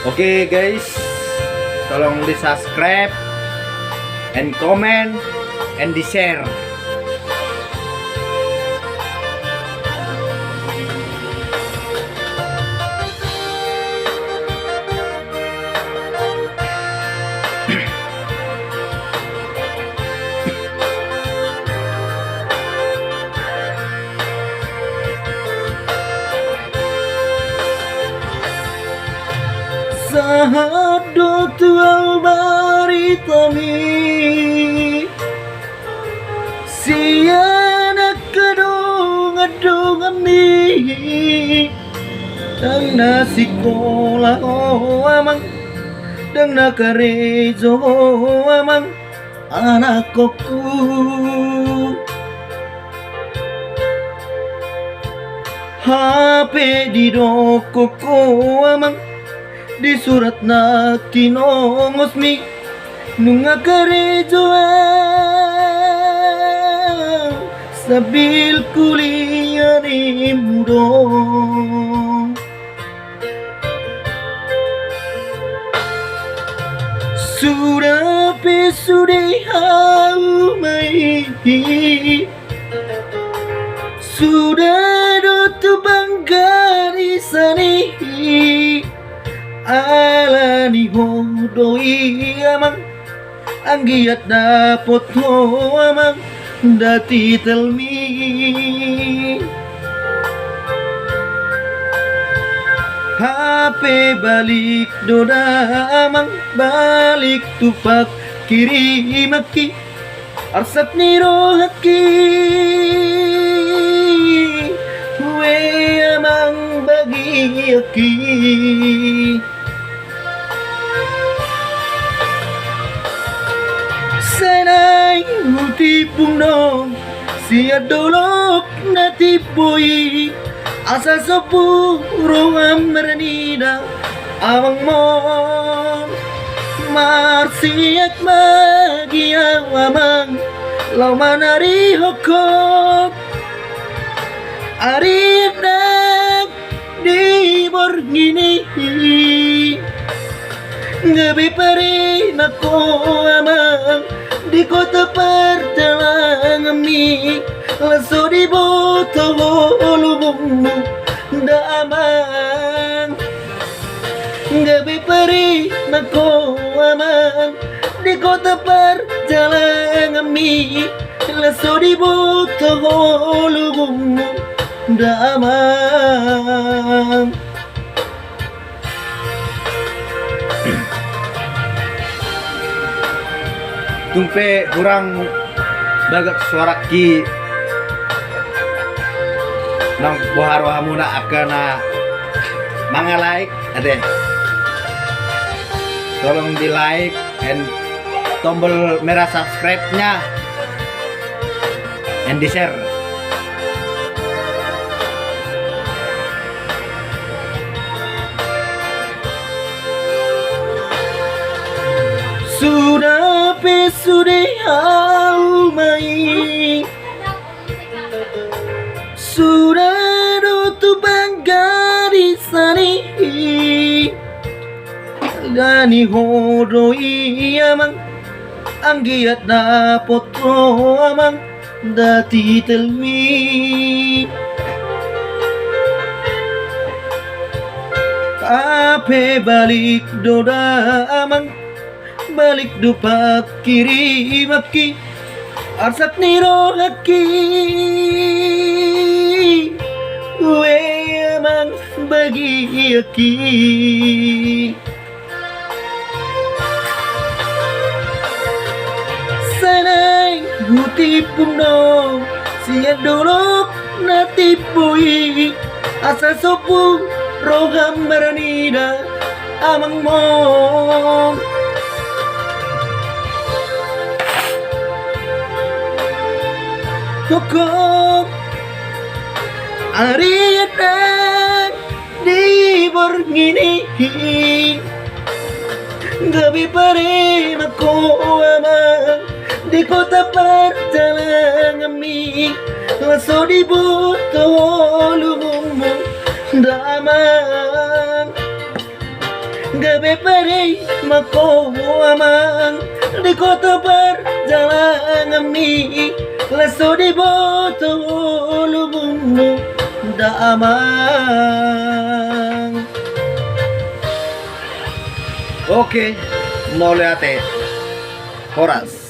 Oke guys, tolong di subscribe and comment and di share. Sahado tuang baritami siya kadung ami dang nasikola amang dang nakarejo amang anak ko HP di doko ko amang di surat na kinongos mi nunga karejoa sabil kuliah ni mudo sudah pesudai haumai sudah dotu bangga di sani alani hodoi amang anggiat dapot ho amang dati telmi HP balik doda amang balik tupak kiri maki arsat niro haki we amang bagi aki sanay utipong no siya dolok na tipoy asa sa puro amaranida amang mo marsiyak magiyaw amang law manari hokop arinak di borgini gabi pa rin ako amang di ko tapartalang ami laso di boto lubong mo damang gabi pa rin ako amang di ko tapartalang ami laso di boto lubong mo damang. Tumpe kurang bagak suara ki nang bohar wahamuna akana mga like ade tolong di like and tombol merah subscribe nya and di share. Sudah pesudai haumai sudah dotu bangga di sani gani hodoi amang anggiat dapot amang dati telmi ape balik doda amang balik dupak kiri maki arsat niro haki we amang bagi aki sanay hutipong no siya dolok na tipoy asa sopong roham maranida amang mo Koko ariatan di borgini gabi pa rin ako amang di ko tapartalang ami laso di boto lubong mo damang gabe pare mako amang di kota perjalanan mi laso di boto lubungmu da amang. Oke, mau lihat Horas.